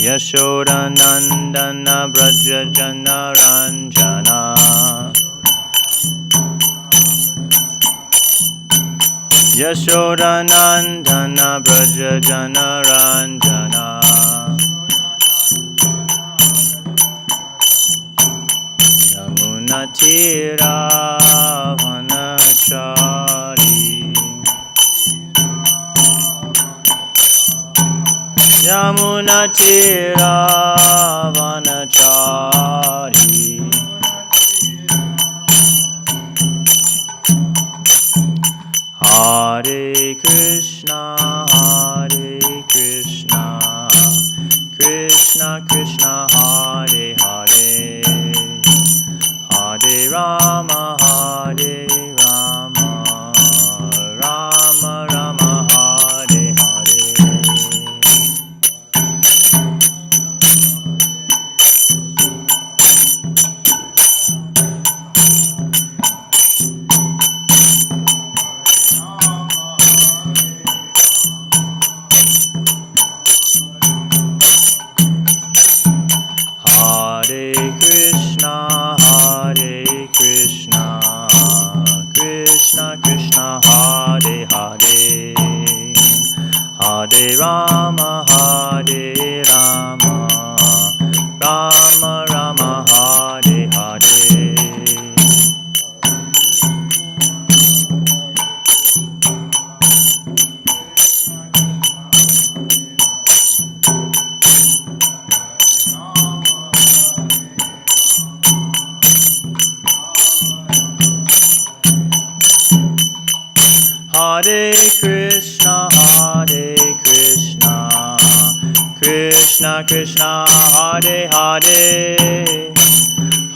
Yashodanandana Brajajana Ranjana Yashodanandana Brajajana Ranjana Yamunatira Vanachari Yamunatira Vanachari Hare Krishna, Krishna Krishna, Hare Hare, Hare Rama, Rama Rama, Hare Hare. Hare Krishna, Krishna Krishna, Hare Hare, Hare Rama, Rama Rama, Hare Hare. Hare Krishna, Krishna Krishna, Hare Hare,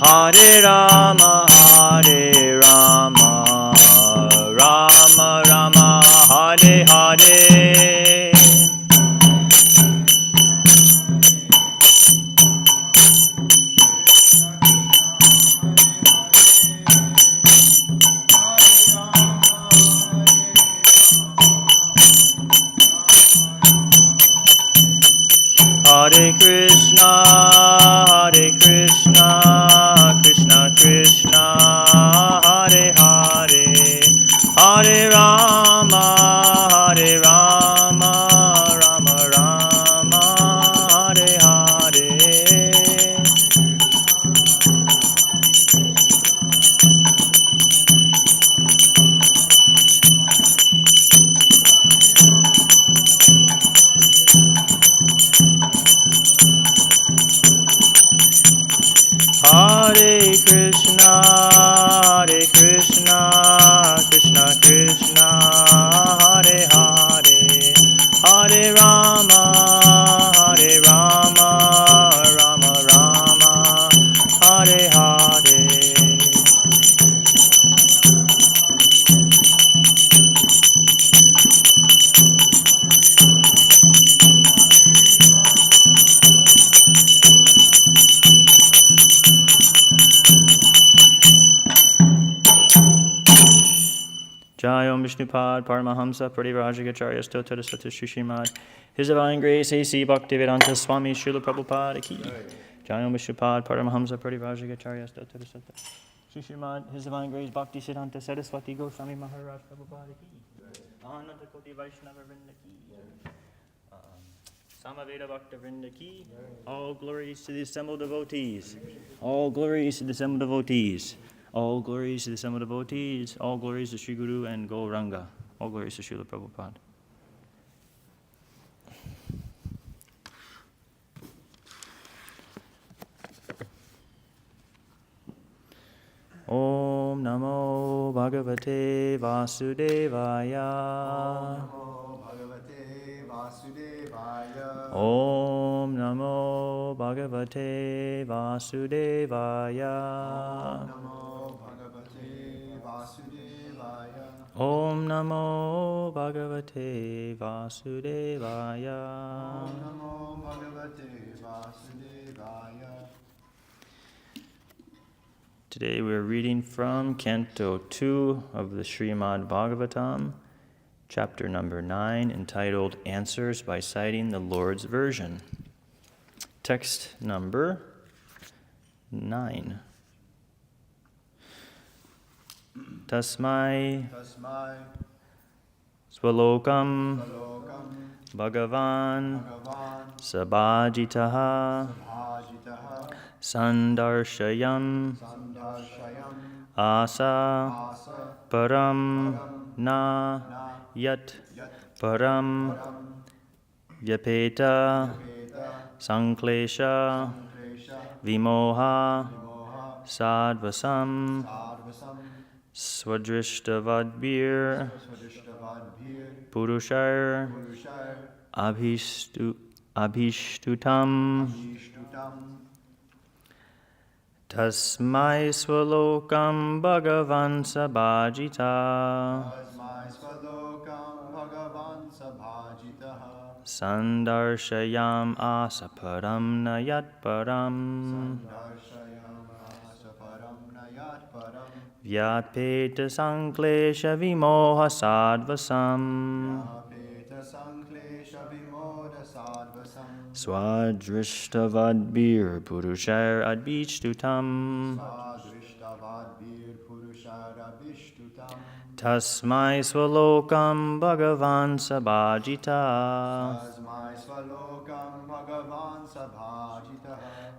Hare Rama, Rama Rama, Hare Hare. Hare Krishna, Krishna Krishna, Hare Hare, Hare Rama, Rama Rama, Hare Hare. Hare Krishna, Krishna Krishna, Hare Hare, Hare Rama, Rama Rama, Hare Hare. Jayom Vishnupad Paramahamsa Parivrajagacharya Stotra Sata Shishimad. His Divine Grace A.C. Bhaktivedanta Swami Srila Prabhupada Ki. Jayom Vishnupad Paramahamsa Parivrajagacharya Stotra Sata Shishimad. His Divine Grace Bhakti Siddhanta Saraswati Goswami Maharaj Prabhupada Ki. Ananda Koti Vaishnava Vrinda Ki. Samaveda Bhakta Vrinda Ki. All glories to the assembled devotees. All glories to the assembled devotees. All glories to the assembled devotees. All glories to Sri Guru and Gauranga. All glories to Srila Prabhupada. Om Namo Bhagavate Vasudevaya. Om Namo Bhagavate Vasudevaya. Om Namo Bhagavate Vasudevaya. Om Namo Bhagavate Vasudevaya. Today we are reading from Canto 2 of the Srimad Bhagavatam, chapter number 9, entitled Answers by Citing the Lord's Version. Text number 9. Tasmai Swalokam Bhagavan Sabhajitaha Sandarshayam Asa Param Na Yat Param Vyapeta Sanklesha Vimoha Sadvasam Swadrishtavadbir Purushar Abhishtutam Tasmai Swalokam Bhagavan Sabhajita Sandarshayam Asaparam Nayat Param Vyapeta Sanklesha Vimoha Sadvasam Swadrishtavadbir Purushar Adbishtutam Tasmai Swalokam Bhagavan Sabhajita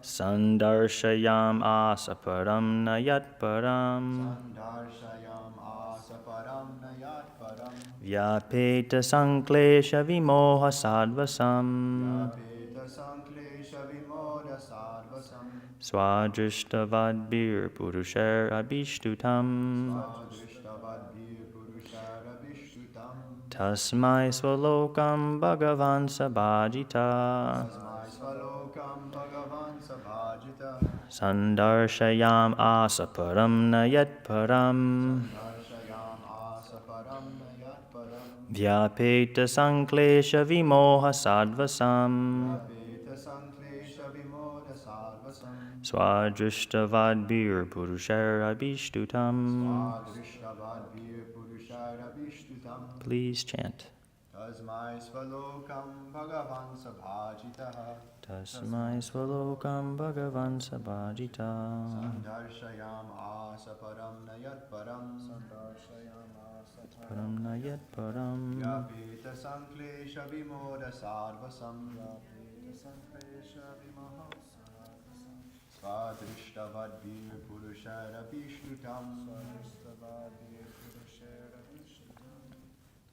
Sandarshayam Asaparam Nayat Param Vyapeta Sanklesha Vimoha Sadvasam Swadrishtavadbir Purushar Abhishtutam Tasmai Swalokam Bhagavan Sabhajita Sandarshayam Asaparam Nayat Param Vyapeta Sanklesha Vimoha Sadvasam Swadrishtavadbir Purushar Abhishtutam. Please chant. Tasmai Swalokam Bhagavan Sabhajitaha Tasmai Swalokam Bhagavan Sabhajita Sandarshayam Asaparam Nayat Param Param Nayat Param Vyapeta Sanklesha Vimoda Sarvasam Svadrishtavadbir Purushara Vishnutam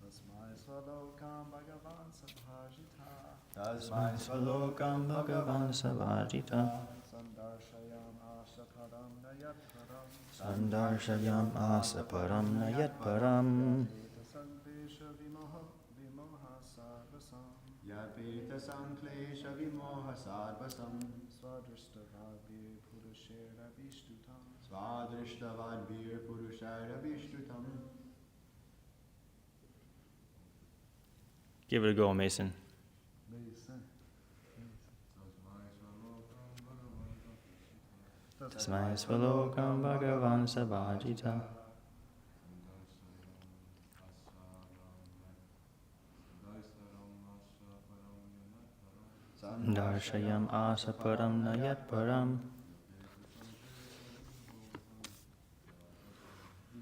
Tasmai Swalokam Bhagavan Sabhajita Tasmai Swalokam Bhagavan Sabhajita Sandarshayam Asaparam Nayat Param Sandarshayam Asaparam Nayat Param Yapeta Sanklesha Vimoha Sarvasam Svadrishtavadbir Purushara Vishtutam Svadrishtavadbir Purushara Vishtutam. Give it a go, Mason. Tasmai Swalokam Bhagavan Sabhajita Sandarshayam Asaparam Nayat Param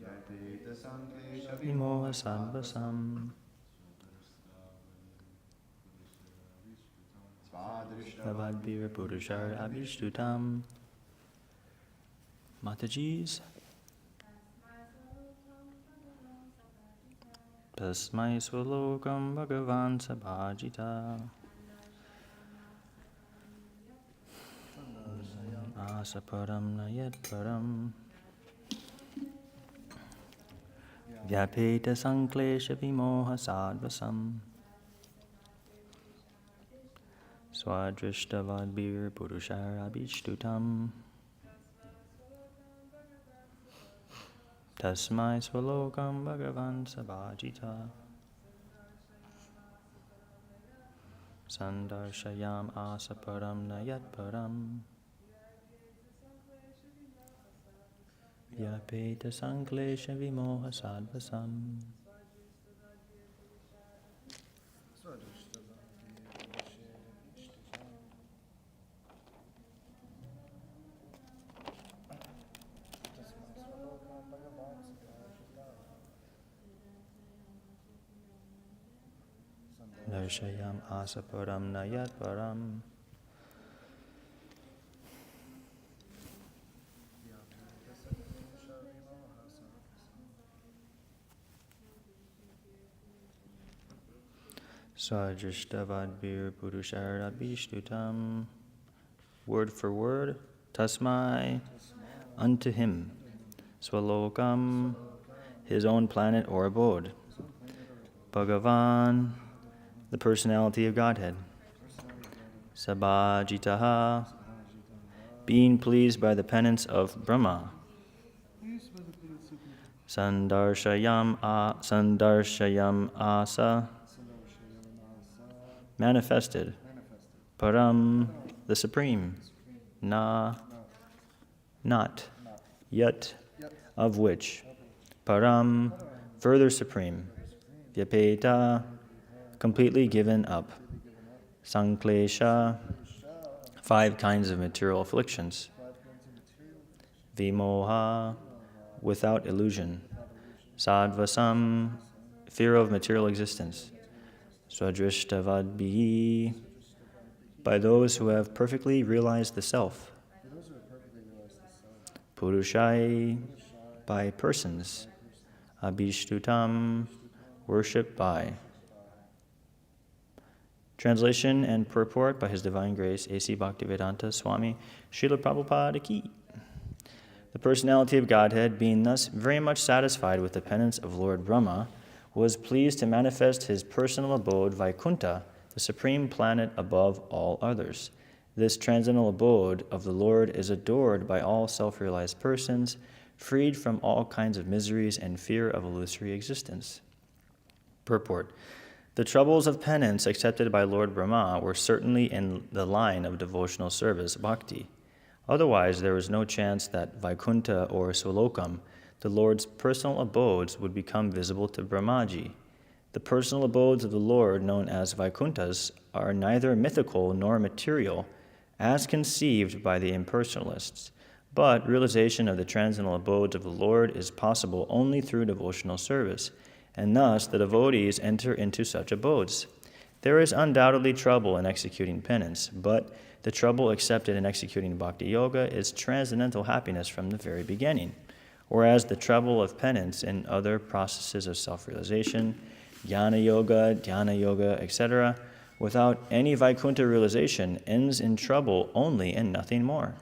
Yapeta Sanklesha Vimoha Sadvasam Svadrishtavadbir Purushar Abhishtutam. Mataji's Tasmai Swalokam Bhagavan Sabhajita Asaparam Nayat Param Vyapeta Sanklesha Vimoha Sadvasam Swadrishtavadbir Purushar Abhishtutam. Tasmai Swalokam Bhagavan Sabhajita Sandarshayam Asaparam Nayat Param Vyapeta Sanklesha Vimoha Sadvasam Sandarshayam asaparam nayat param. Sadrishtavadbir Purusharabhishtutam. Word for word, tasmai, unto him. Swalokam, his own planet or abode. Bhagavan, the personality of Godhead. Sabhajitaha, being pleased by the penance of Brahma. Sandarshayam asa, manifested. Param, the supreme. Na, not. Yet, of which. Param, further supreme. Vyapeta, completely given up. Sanklesha, 5 kinds of material afflictions. Vimoha, without illusion. Sadvasam, fear of material existence. Swadrishtavadbihi, by those who have perfectly realized the self. Purushai, by persons. Abhishtutam, worshipped by. Translation and purport by His Divine Grace, A.C. Bhaktivedanta Swami Srila Prabhupada Ki. The personality of Godhead, being thus very much satisfied with the penance of Lord Brahma, was pleased to manifest his personal abode Vaikuntha, the supreme planet above all others. This transcendental abode of the Lord is adored by all self-realized persons, freed from all kinds of miseries and fear of illusory existence. Purport. The troubles of penance accepted by Lord Brahma were certainly in the line of devotional service, bhakti. Otherwise, there was no chance that Vaikuntha or Swalokam, the Lord's personal abodes, would become visible to Brahmaji. The personal abodes of the Lord, known as Vaikunthas, are neither mythical nor material, as conceived by the impersonalists, but realization of the transcendental abodes of the Lord is possible only through devotional service, and thus the devotees enter into such abodes. There is undoubtedly trouble in executing penance, but the trouble accepted in executing bhakti yoga is transcendental happiness from the very beginning, whereas the trouble of penance in other processes of self-realization, jnana yoga, etc., without any Vaikuntha realization ends in trouble only and nothing more.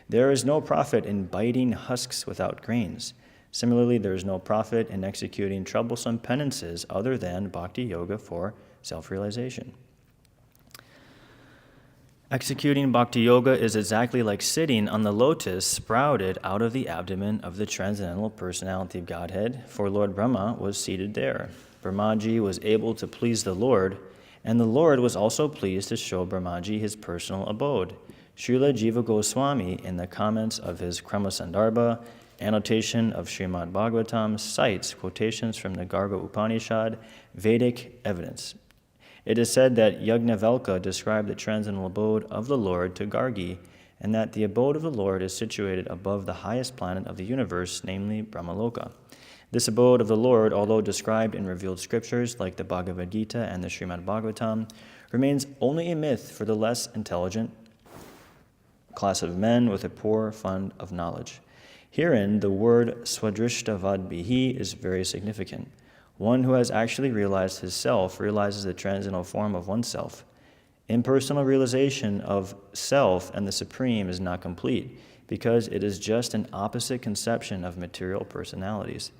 There is no profit in biting husks without grains. Similarly, there is no profit in executing troublesome penances other than bhakti yoga for self-realization. Executing bhakti yoga is exactly like sitting on the lotus sprouted out of the abdomen of the transcendental personality of Godhead, for Lord Brahma was seated there. Brahmaji was able to please the Lord, and the Lord was also pleased to show Brahmaji his personal abode. Srila Jiva Goswami, in the comments of his Krama Sandarbha, annotation of Srimad Bhagavatam, cites quotations from the Garga Upanishad, Vedic evidence. It is said that Yajnavalkya described the transcendental abode of the Lord to Gargi, and that the abode of the Lord is situated above the highest planet of the universe, namely Brahmaloka. This abode of the Lord, although described in revealed scriptures like the Bhagavad Gita and the Srimad Bhagavatam, remains only a myth for the less intelligent class of men with a poor fund of knowledge. Herein, the word swadrishtavadbihi is very significant. One who has actually realized his self realizes the transcendental form of oneself. Impersonal realization of self and the Supreme is not complete, because it is just an opposite conception of material personalities.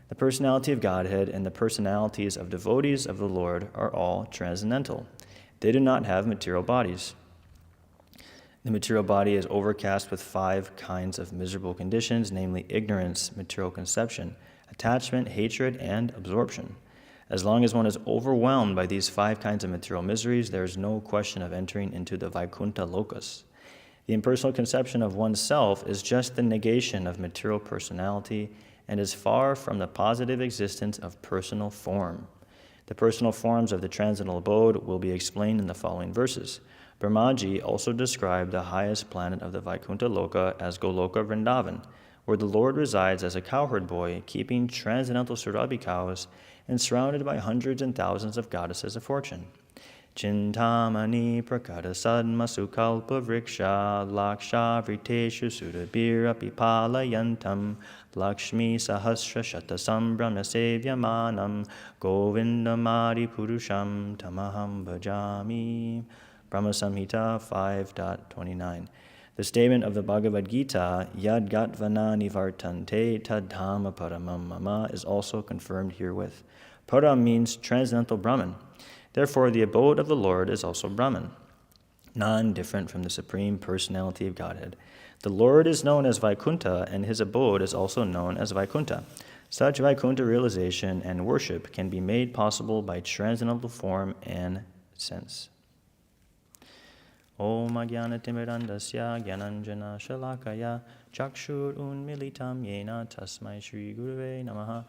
The personality of Godhead and the personalities of devotees of the Lord are all transcendental. They do not have material bodies. The material body is overcast with 5 kinds of miserable conditions, namely ignorance, material conception, attachment, hatred, and absorption. As long as one is overwhelmed by these 5 kinds of material miseries, there is no question of entering into the Vaikuntha lokas. The impersonal conception of oneself is just the negation of material personality and is far from the positive existence of personal form. The personal forms of the transcendental abode will be explained in the following verses. Brahmaji also described the highest planet of the Vaikuntha Loka as Goloka Vrindavan, where the Lord resides as a cowherd boy, keeping transcendental Surabhi cows and surrounded by hundreds and thousands of goddesses of fortune. Chintamani prakata sadma sukalpa vriksha laksha vriteshu surabhira pipalayantam lakshmi sahasra shatasam brahmasevyamanam govindamadi purusham tamaham bhajami. Brahma Samhita 5.29. The statement of the Bhagavad Gita, Yad Gatvana Nivartante Tadhama Paramam Mama, is also confirmed herewith. Param means transcendental Brahman. Therefore, the abode of the Lord is also Brahman, non-different from the Supreme Personality of Godhead. The Lord is known as Vaikuntha, and his abode is also known as Vaikuntha. Such Vaikuntha realization and worship can be made possible by transcendental form and sense. Om Ajnana-timirandasya Gyananjana Shalakaya Chakshur Unmilitam Yena Tasmai Shri Guruve Namaha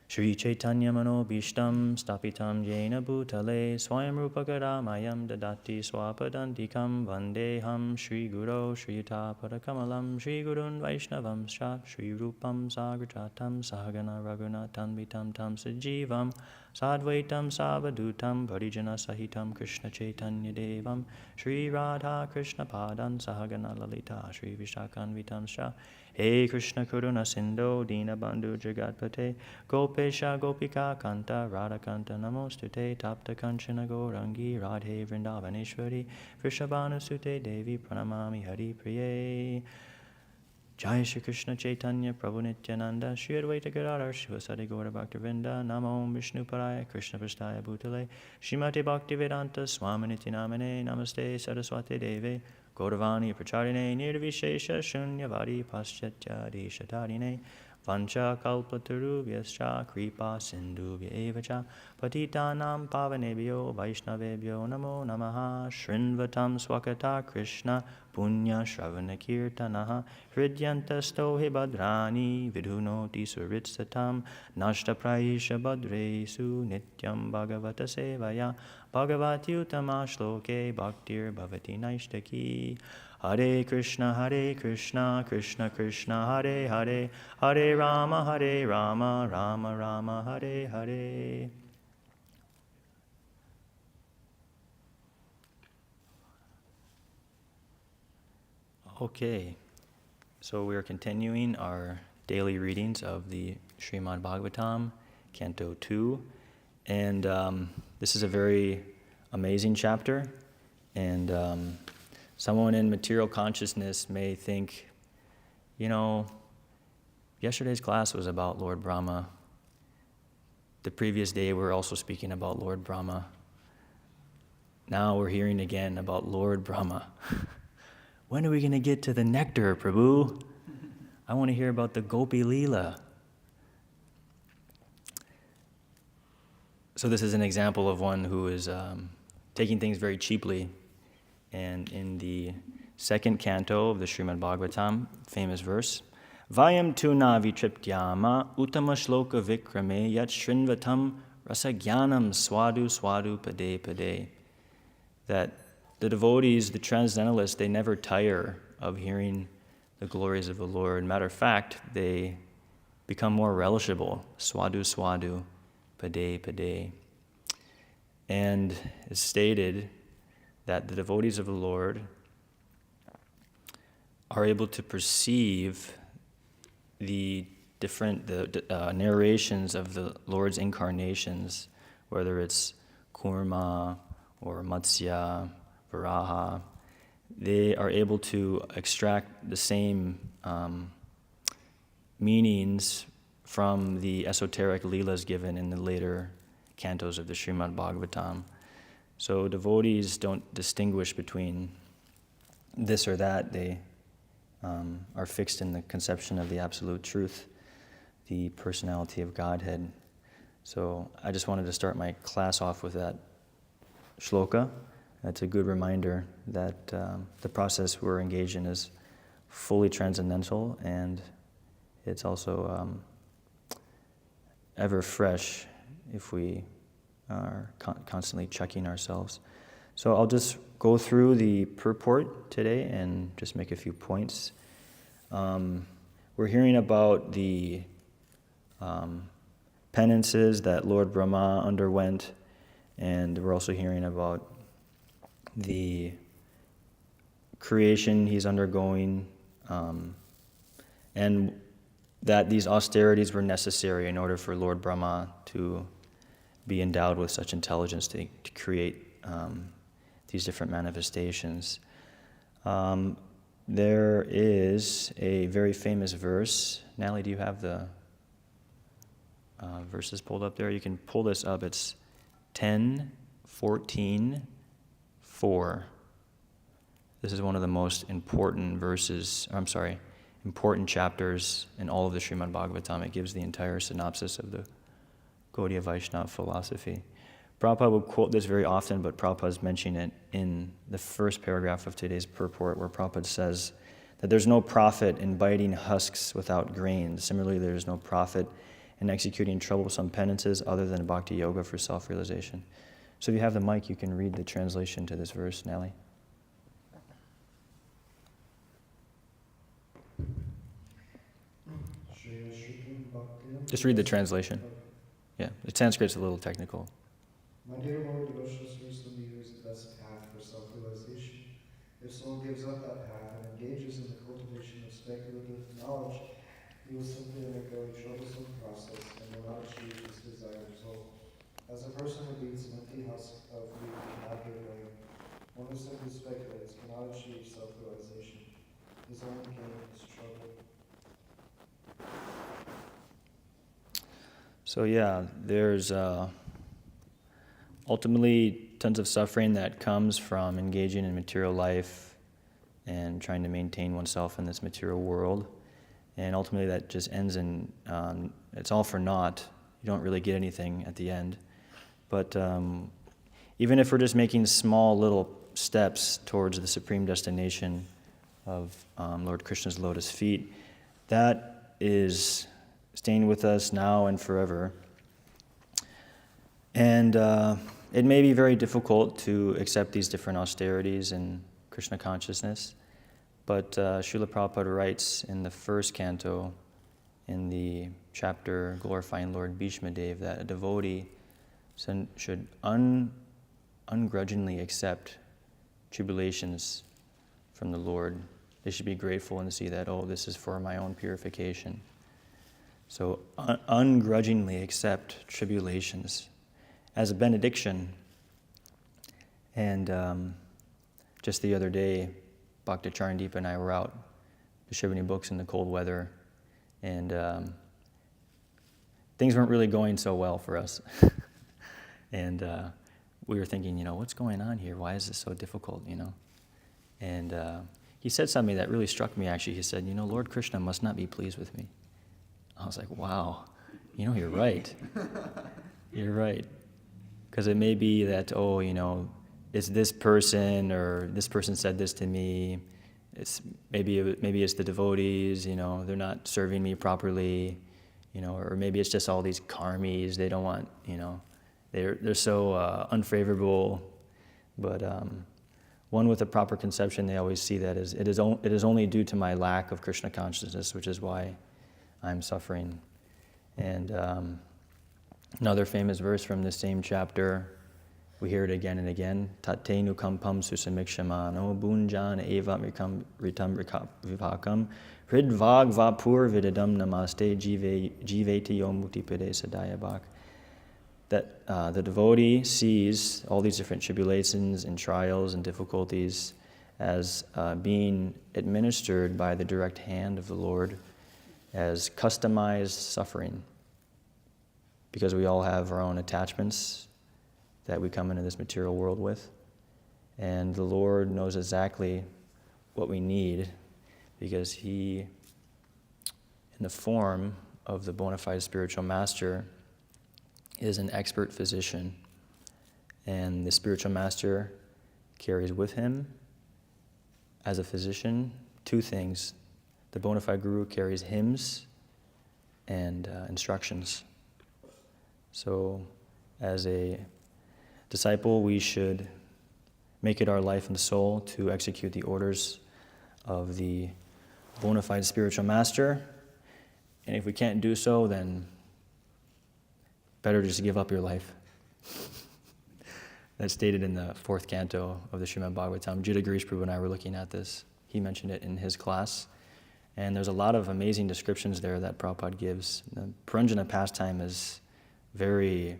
Shri Chaitanya Manobhishtam Stapitam Yena Bhutale Swayam Rupakara Mayam Dadati Swapadantikam Vandeham Shri Guru Shri Yuta Parakamalam Shri Gurun Vaishnavam Sha Shri Rupam Sagrajatam Sahagana Raghunatam Vitam Tam Sajivam Sadvaitam Savadhutam Parijana Sahitam Krishna Chaitanya Devam Shri Radha Krishna Padan Sahagana Lalita Shri Vishakan Vitam Sha Hey Krishna Karuna Sindhu Dina Bandhu Jagatpate Gopesha Gopika Kanta Radha Kanta Namostute Tapta Kanchana Gaurangi Radhe Vrindavaneshwari Vrishabhanu Sute Devi Pranamami Hari Priye Jai Shri Krishna Chaitanya Prabhu Nityananda Shri Advaita Gadadhar Shivasadi Gaura Bhaktivinda Namo Vishnu Paraya Krishna Prasthaya Bhutale Shrimati Bhaktivedanta Swaminiti Namane Namaste Saraswati Deve Gauravani Pracharine Nirvishesha Shunyavadi Paschatya Deshatarine Vancha Kalpataru Vyascha Kripa Sindhu Vyevacha Patitanam Pavanebhyo Vaishnavebhyo Namo Namaha Shrinvatam Swakata Krishna Punya Shravana Kirtanaha Hridyantasto Hibadrani Vidhunoti Suritsatam Nashta Praisha Badresu Nityam Bhagavata Sevaya Bhagavati Uttama Shloke Bhaktir Bhavati Naishtaki Hare Krishna, Krishna Krishna, Hare Hare, Hare Rama, Rama Rama, Hare Hare. Okay, so we are continuing our daily readings of the Srimad Bhagavatam, Canto 2, and this is a very amazing chapter, and someone in material consciousness may think, yesterday's class was about Lord Brahma. The previous day we were also speaking about Lord Brahma. Now we're hearing again about Lord Brahma. When are we going to get to the nectar, Prabhu? I want to hear about the Gopi Leela. So this is an example of one who is taking things very cheaply. And in the second canto of the Srimad Bhagavatam, famous verse, Vayam tu na vitriptyama uttama shloka vikrame yat shrinvatam rasagyanam swadu swadu pade pade. That the devotees, the transcendentalists, they never tire of hearing the glories of the Lord. Matter of fact, they become more relishable. Swadu swadu pade pade. And it's stated that the devotees of the Lord are able to perceive the different narrations of the Lord's incarnations, whether it's Kurma or Matsya, Varaha. They are able to extract the same meanings from the esoteric leelas given in the later cantos of the Srimad Bhagavatam. So devotees don't distinguish between this or that. They are fixed in the conception of the absolute truth, the personality of Godhead. So I just wanted to start my class off with that shloka. That's a good reminder that the process we're engaged in is fully transcendental, and it's also ever fresh if we are constantly checking ourselves. So I'll just go through the purport today and just make a few points. we're hearing about the penances that Lord Brahma underwent, and we're also hearing about the creation he's undergoing, and that these austerities were necessary in order for Lord Brahma to be endowed with such intelligence to create these different manifestations. There is a very famous verse. Natalie, do you have the verses pulled up there? You can pull this up. It's 10:14:4. This is one of the most important important chapters in all of the Srimad Bhagavatam. It gives the entire synopsis of the Gaudiya Vaishnava philosophy. Prabhupada will quote this very often, but Prabhupada's mentioning it in the first paragraph of today's purport, where Prabhupada says that there's no profit in biting husks without grains. Similarly, there is no profit in executing troublesome penances other than bhakti yoga for self-realization. So if you have the mic, you can read the translation to this verse, Nelly. Just read the translation. Yeah, the Sanskrit's a little technical. My dear Lord, devotionals recently used the best path for self-realization. If someone gives up that path and engages in the cultivation of speculative knowledge, he will simply undergo a troublesome process and will not achieve his desired result. As a person who beats an empty husk of wheat cannot give grain, one who simply speculates cannot achieve self-realization. His only gain is trouble. So yeah, there's ultimately tons of suffering that comes from engaging in material life and trying to maintain oneself in this material world. And ultimately that just ends in, it's all for naught. You don't really get anything at the end. But even if we're just making small little steps towards the supreme destination of Lord Krishna's lotus feet, that is staying with us now and forever. And it may be very difficult to accept these different austerities in Krishna consciousness, but Srila Prabhupada writes in the first canto, in the chapter glorifying Lord Bhishma Dev, that a devotee should ungrudgingly accept tribulations from the Lord. They should be grateful and see that, oh, this is for my own purification. So ungrudgingly accept tribulations as a benediction. And just the other day, Bhakta Charandeep and I were out distributing books in the cold weather, and things weren't really going so well for us. And we were thinking, what's going on here? Why is this so difficult, And he said something that really struck me, actually. He said, Lord Krishna must not be pleased with me. I was like, wow, you're right. You're right. Because it may be that, it's this person, or this person said this to me. It's maybe it's the devotees, they're not serving me properly, or maybe it's just all these karmis. They don't want, they're so unfavorable. But one with a proper conception, they always see that as it is only due to my lack of Krishna consciousness, which is why I'm suffering. And another famous verse from the same chapter, we hear it again and again. Tate nukampam susamikshama bunjan eva ritam vivakam hridvag vapur vidadam namaste jiveti yomutipede sadayabak. That the devotee sees all these different tribulations and trials and difficulties as being administered by the direct hand of the Lord, as customized suffering, because we all have our own attachments that we come into this material world with, and the Lord knows exactly what we need, because He, in the form of the bona fide spiritual master, is an expert physician, and the spiritual master carries with him, as a physician, two things. The bona fide guru carries hymns and instructions. So as a disciple, we should make it our life and soul to execute the orders of the bona fide spiritual master, And if we can't do so, then better just give up your life. That's stated in the 4th canto of the Srimad Bhagavatam. Jita Girish Prabhu and I were looking at this. He mentioned it in his class. And there's a lot of amazing descriptions there that Prabhupada gives. The Puranjana pastime is very,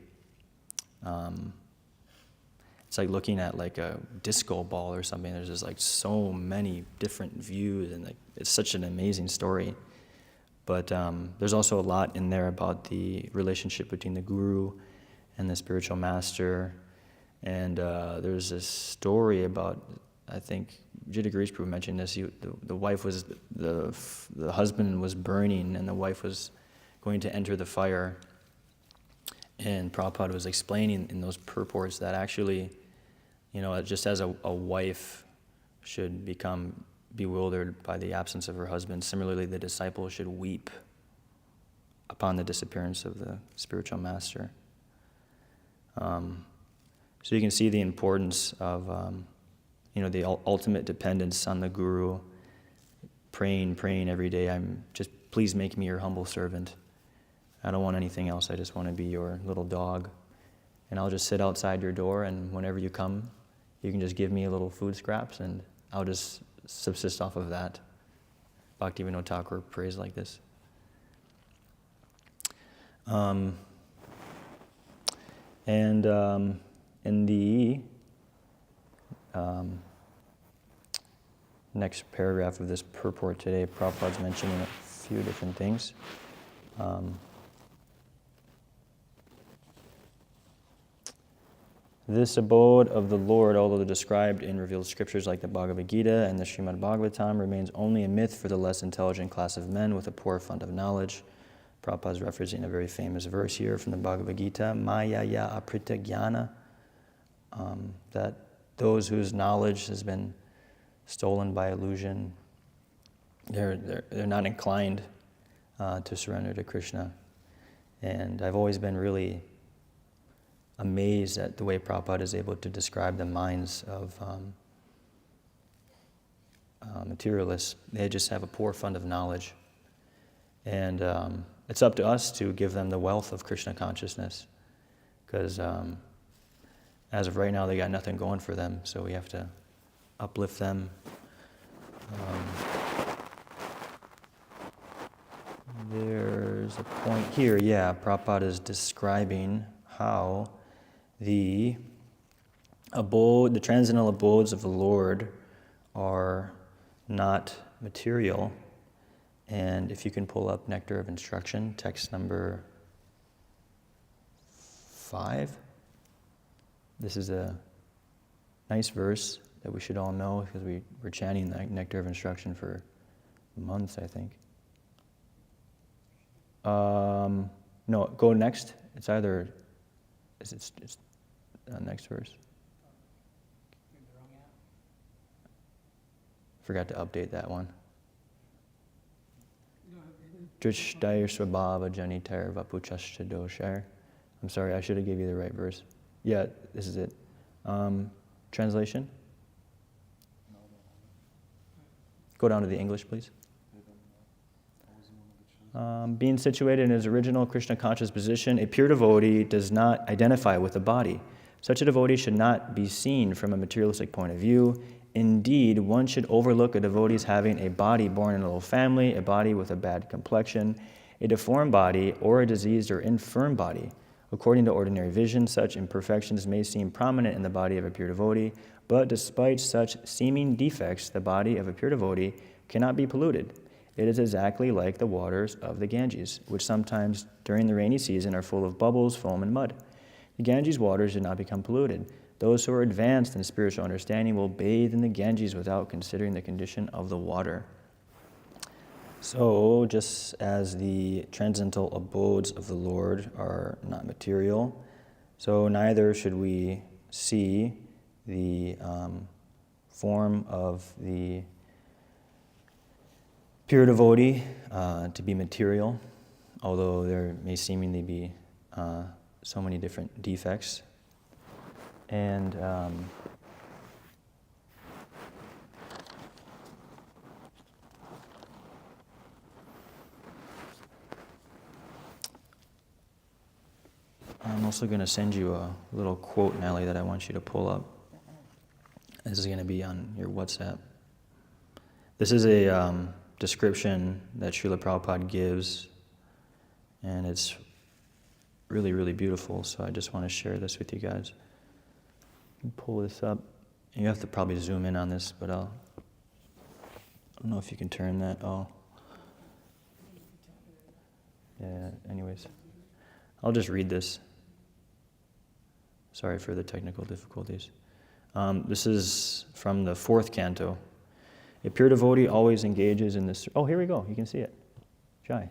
it's like looking at like a disco ball or something. There's just like so many different views, and like it's such an amazing story. But there's also a lot in there about the relationship between the guru and the spiritual master. And there's this story about, I think Jita Girish Prabhu mentioned this. The wife was, the husband was burning, and the wife was going to enter the fire. And Prabhupada was explaining in those purports that actually, just as a wife should become bewildered by the absence of her husband, similarly the disciple should weep upon the disappearance of the spiritual master. So you can see the importance of, the ultimate dependence on the guru, praying every day. Please make me your humble servant. I don't want anything else. I just want to be your little dog. And I'll just sit outside your door, and whenever you come, you can just give me a little food scraps, and I'll just subsist off of that. Bhaktivinoda Thakur prays like this. In the next paragraph of this purport today, Prabhupada's mentioning a few different things. This abode of the Lord, although described in revealed scriptures like the Bhagavad Gita and the Srimad Bhagavatam, remains only a myth for the less intelligent class of men with a poor fund of knowledge. Prabhupada is referencing a very famous verse here from the Bhagavad Gita, Maya ya aprita jnana, that those whose knowledge has been stolen by illusion, they're not inclined to surrender to Krishna. And I've always been really amazed at the way Prabhupada is able to describe the minds of materialists. They just have a poor fund of knowledge. And it's up to us to give them the wealth of Krishna consciousness, because as of right now, they got nothing going for them, so we have to uplift them. There's a point here, Prabhupada is describing how the transcendental abodes of the Lord are not material. And if you can pull up Nectar of Instruction, text number 5. This is a nice verse that we should all know, because we were chanting the Nectar of Instruction for months, I think. No, go next. It's either, it's next verse. Forgot to update that one. Drishtayar Swabhava Janitar Vapuchashta Doshar. I'm sorry, I should have given you the right verse. Yeah, this is it. Translation? Go down to the English, please. Being situated in his original Krishna conscious position, a pure devotee does not identify with the body. Such a devotee should not be seen from a materialistic point of view. Indeed, one should overlook a devotee's having a body born in a little family, a body with a bad complexion, a deformed body, or a diseased or infirm body. According to ordinary vision, such imperfections may seem prominent in the body of a pure devotee, but despite such seeming defects, the body of a pure devotee cannot be polluted. It is exactly like the waters of the Ganges, which sometimes during the rainy season are full of bubbles, foam, and mud. The Ganges waters do not become polluted. Those who are advanced in spiritual understanding will bathe in the Ganges without considering the condition of the water. So, just as the transcendental abodes of the Lord are not material, so neither should we see the form of the pure devotee to be material, although there may seemingly be so many different defects. And also going to send you a little quote, Nellie, that I want you to pull up. This is going to be on your WhatsApp. This is a description that Srila Prabhupada gives, and it's really, really beautiful, so I just want to share this with you guys. Pull this up. You have to probably zoom in on this, but I don't know if you can turn that. Oh. Yeah, anyways. I'll just read this. Sorry for the technical difficulties. This is from the 4th canto. A pure devotee always engages in this. Oh, here we go. You can see it. Jai.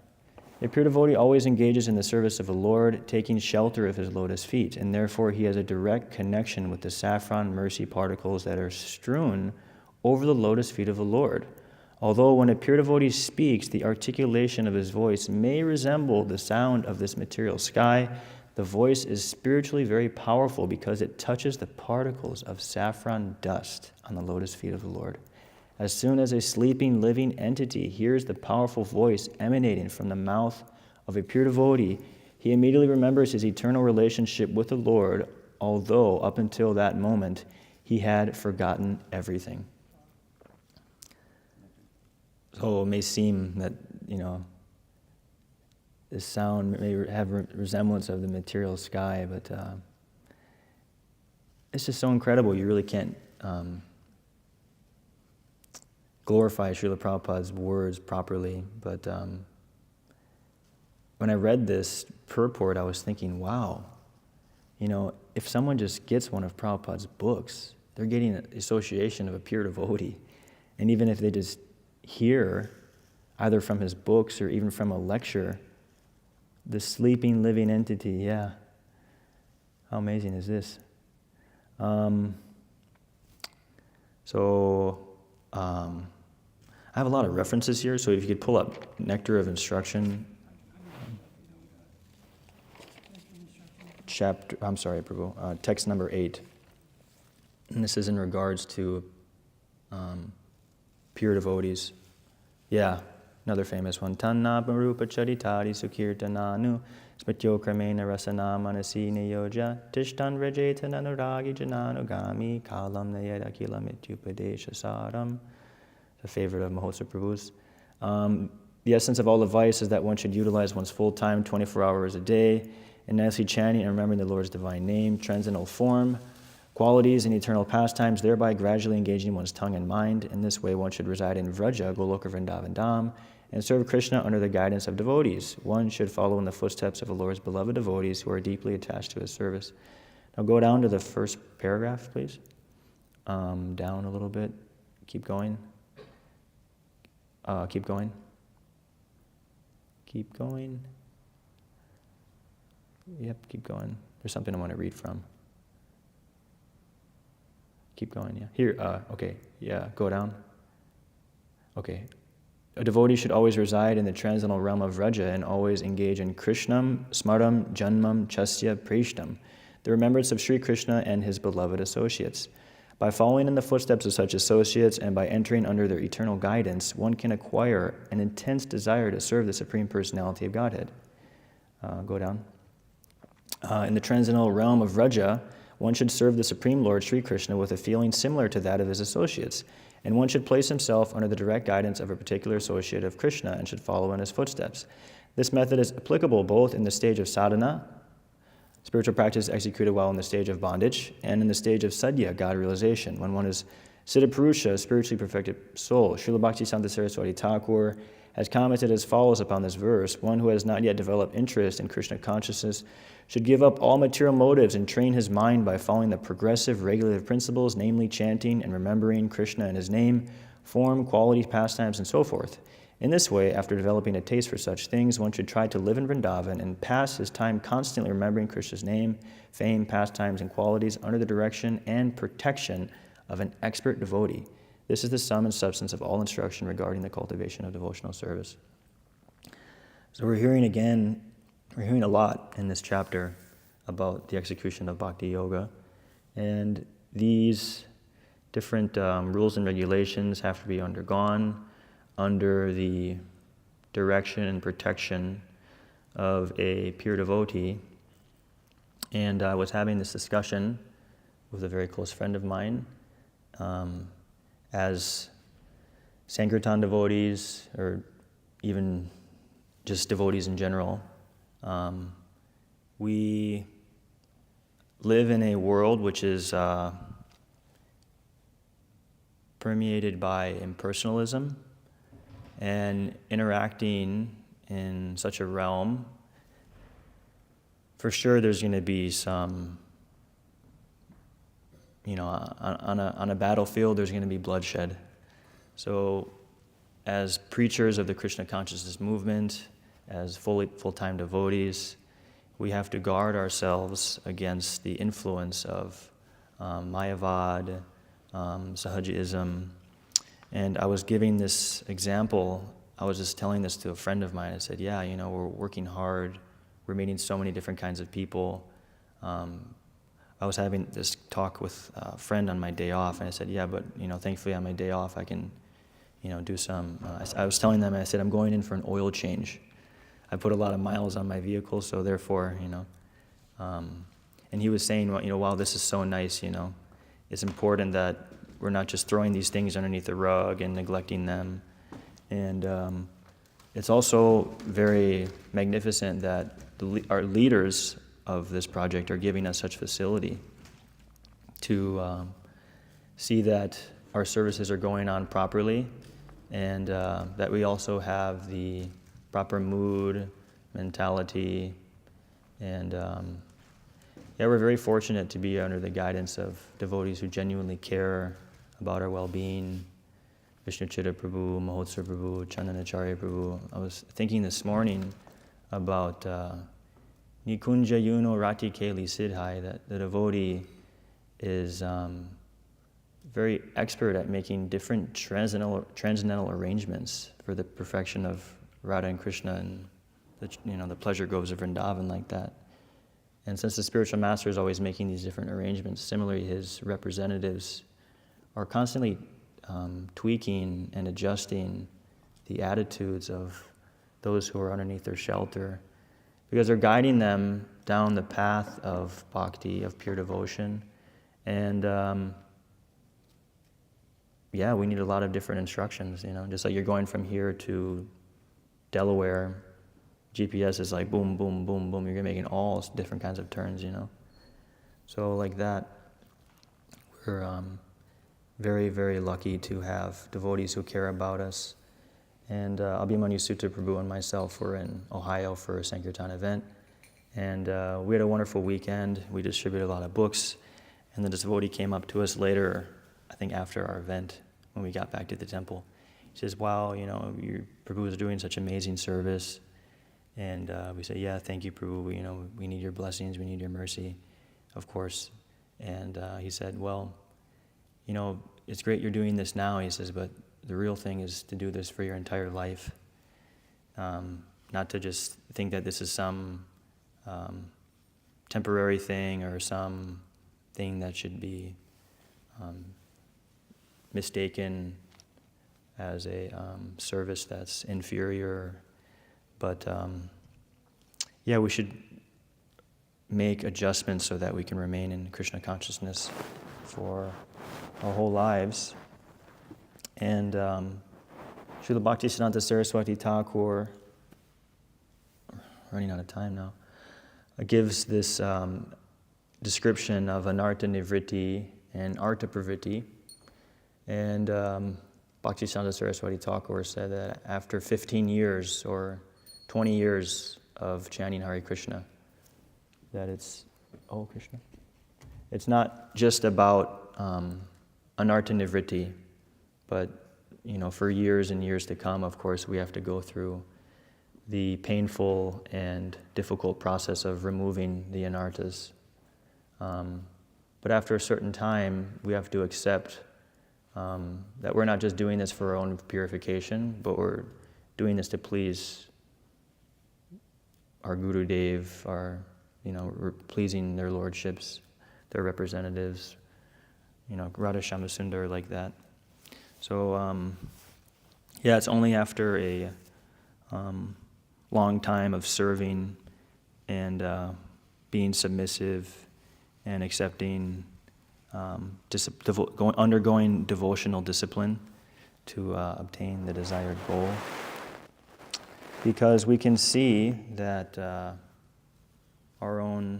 A pure devotee always engages in the service of the Lord, taking shelter of his lotus feet, and therefore he has a direct connection with the saffron mercy particles that are strewn over the lotus feet of the Lord. Although when a pure devotee speaks, the articulation of his voice may resemble the sound of this material sky, the voice is spiritually very powerful because it touches the particles of saffron dust on the lotus feet of the Lord. As soon as a sleeping, living entity hears the powerful voice emanating from the mouth of a pure devotee, he immediately remembers his eternal relationship with the Lord, although up until that moment he had forgotten everything. So it may seem that, this sound may have resemblance of the material sky, but it's just so incredible. You really can't glorify Srila Prabhupada's words properly. But when I read this purport, I was thinking, wow, if someone just gets one of Prabhupada's books, they're getting an association of a pure devotee. And even if they just hear, either from his books or even from a lecture, the sleeping, living entity, yeah. How amazing is this? I have a lot of references here, so if you could pull up Nectar of Instruction, Prabhu, text number 8. And this is in regards to pure devotees. Yeah, another famous one. Tanna parupa charitari sukirtananu smityo kramena rasana manasi niyoja tishtan vrajeta nanuragi jananugami kalam nayeda akilam ityupadesha saram. A favorite of Mahotsav Prabhu's. The essence of all advice is that one should utilize one's full time, 24 hours a day, in nicely chanting and remembering the Lord's divine name, transcendental form, qualities, and eternal pastimes, thereby gradually engaging one's tongue and mind. In this way, one should reside in Vraja, Goloka Vrindavan Dham, and serve Krishna under the guidance of devotees. One should follow in the footsteps of the Lord's beloved devotees who are deeply attached to his service. Now go down to the first paragraph, please. Down a little bit. Keep going. Keep going. Keep going. Yep, keep going. There's something I want to read from. Keep going, yeah. Here, okay, yeah, go down. Okay. A devotee should always reside in the transcendental realm of Vraja and always engage in Krishnam, Smaram, Janmam, Chasya, Preshtam, the remembrance of Sri Krishna and his beloved associates. By following in the footsteps of such associates and by entering under their eternal guidance, one can acquire an intense desire to serve the Supreme Personality of Godhead. Go down. In the transcendental realm of Vraja, one should serve the Supreme Lord Sri Krishna with a feeling similar to that of his associates, and one should place himself under the direct guidance of a particular associate of Krishna and should follow in his footsteps. This method is applicable both in the stage of sadhana, spiritual practice executed while in the stage of bondage, and in the stage of sadhya, God realization, when one is Siddha Purusha, spiritually perfected soul. Srila Bhaktisanta Saraswati Thakur has commented as follows upon this verse: one who has not yet developed interest in Krishna consciousness should give up all material motives and train his mind by following the progressive regulative principles, namely chanting and remembering Krishna and his name, form, quality, pastimes, and so forth. In this way, after developing a taste for such things, one should try to live in Vrindavan and pass his time constantly remembering Krishna's name, fame, pastimes, and qualities under the direction and protection of an expert devotee. This is the sum and substance of all instruction regarding the cultivation of devotional service. So we're hearing a lot in this chapter about the execution of Bhakti Yoga, and these different rules and regulations have to be undergone under the direction and protection of a pure devotee. And I was having this discussion with a very close friend of mine. As Sankirtan devotees, or even just devotees in general, we live in a world which is permeated by impersonalism, and interacting in such a realm, for sure there's going to be some, on a battlefield there's going to be bloodshed. So as preachers of the Krishna consciousness movement, as full-time devotees, we have to guard ourselves against the influence of Mayavad, Sahajaism. And I was giving this example, I was just telling this to a friend of mine. I said, yeah, we're working hard, we're meeting so many different kinds of people. I was having this talk with a friend on my day off, and I said, yeah, but thankfully on my day off I can do some, I was telling them, I said, I'm going in for an oil change. I put a lot of miles on my vehicle, so therefore, and he was saying, well, wow, this is so nice, it's important that we're not just throwing these things underneath the rug and neglecting them. And it's also very magnificent that our leaders of this project are giving us such facility to see that our services are going on properly, and that we also have the proper mood, mentality, and we're very fortunate to be under the guidance of devotees who genuinely care about our well-being. Vishnu Chitta Prabhu, Mahotsar Prabhu, Chandanacharya Prabhu. I was thinking this morning about Nikunja Yuno Rati Keli Siddhai, that the devotee is very expert at making different transcendental arrangements for the perfection of Radha and Krishna and the pleasure groves of Vrindavan, like that. And since the spiritual master is always making these different arrangements, similarly his representatives are constantly tweaking and adjusting the attitudes of those who are underneath their shelter, because they're guiding them down the path of bhakti, of pure devotion. And we need a lot of different instructions, just like you're going from here to Delaware, GPS is like boom, boom, boom, boom. You're making all different kinds of turns, So like that, we're very, very lucky to have devotees who care about us. And Abhimanyu Sutta Prabhu and myself were in Ohio for a Sankirtan event. And we had a wonderful weekend. We distributed a lot of books. And then this devotee came up to us later, I think after our event, when we got back to the temple. He says, wow, your Prabhu is doing such amazing service. And we say, yeah, thank you, Prabhu. We need your blessings. We need your mercy, of course. And he said, well, it's great you're doing this now, he says, but the real thing is to do this for your entire life. Not to just think that this is some temporary thing or some thing that should be mistaken as a service that's inferior. But we should make adjustments so that we can remain in Krishna consciousness for our whole lives. And Srila Bhaktisiddhanta Saraswati Thakur, running out of time now, gives this description of anartha nivritti and artha pravritti. And Bhaktisiddhanta Saraswati Thakur said that after 15 years or 20 years of chanting Hare Krishna, that it's not just about anartha nivritti, but for years and years to come, of course, we have to go through the painful and difficult process of removing the anarthas. But after a certain time, we have to accept that we're not just doing this for our own purification, but we're doing this to please our Guru Dev, we're pleasing their lordships, their representatives, Radha Shyamasundar, like that. So, it's only after a long time of serving and being submissive and accepting, undergoing devotional discipline to obtain the desired goal. Because we can see that our own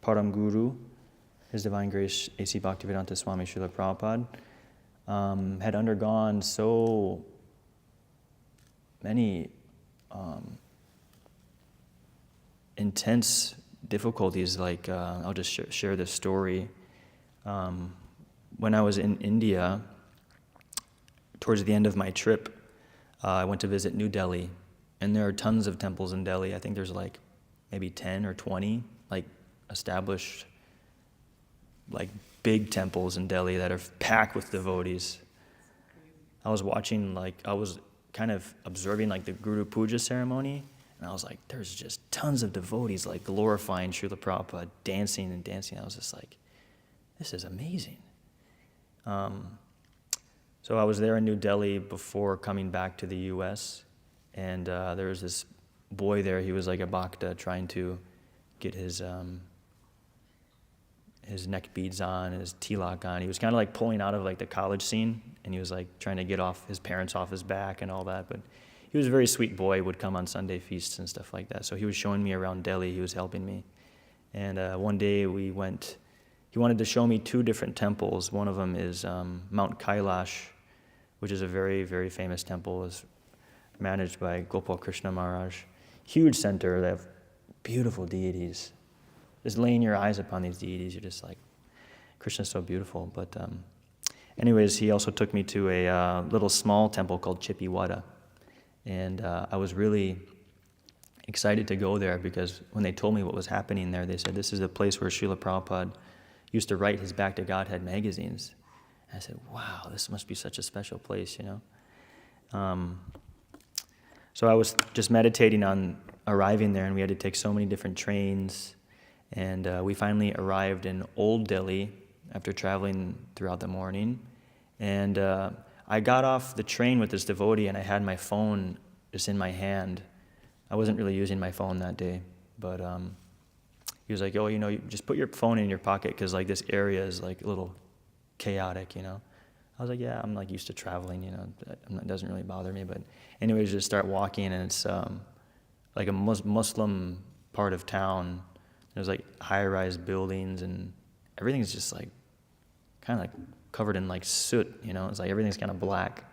Param Guru, His Divine Grace A.C. Bhaktivedanta Swami Srila Prabhupada, had undergone so many intense difficulties. Like, I'll just share this story. When I was in India, towards the end of my trip, I went to visit New Delhi, and there are tons of temples in Delhi. I think there's like maybe 10 or 20 like established like big temples in Delhi that are packed with devotees. I was watching, I was kind of observing like the Guru Puja ceremony, and I was like, there's just tons of devotees like glorifying Srila Prabhupada, dancing and dancing. I was just like, this is amazing. So I was there in New Delhi before coming back to the U.S., and there was this boy there. He was like a bhakta trying to get his neck beads on, his tilak on. He was kind of like pulling out of like the college scene, and he was like trying to get his parents off his back and all that. But he was a very sweet boy, would come on Sunday feasts and stuff like that. So he was showing me around Delhi. He was helping me. And one day he wanted to show me 2 different temples. One of them is Mount Kailash, which is a very, very famous temple. It's managed by Gopal Krishna Maharaj. Huge center. They have beautiful deities. Just laying your eyes upon these deities, you're just like, Krishna's so beautiful. But anyways, he also took me to a little small temple called Chippiwada. And I was really excited to go there because when they told me what was happening there, they said, this is the place where Srila Prabhupada used to write his Back to Godhead magazines. And I said, wow, this must be such a special place, you know? So I was just meditating on arriving there, and we had to take so many different trains. And we finally arrived in Old Delhi after traveling throughout the morning. And I got off the train with this devotee, and I had my phone just in my hand. I wasn't really using my phone that day, but he was like, oh, you know, you just put your phone in your pocket because like this area is like a little chaotic, you know. I was like, yeah, I'm like used to traveling, you know. It doesn't really bother me. But anyways, just start walking, and it's like a Muslim part of town. There's like high-rise buildings, and everything's just like kind of like covered in like soot, you know. It's like everything's kind of black.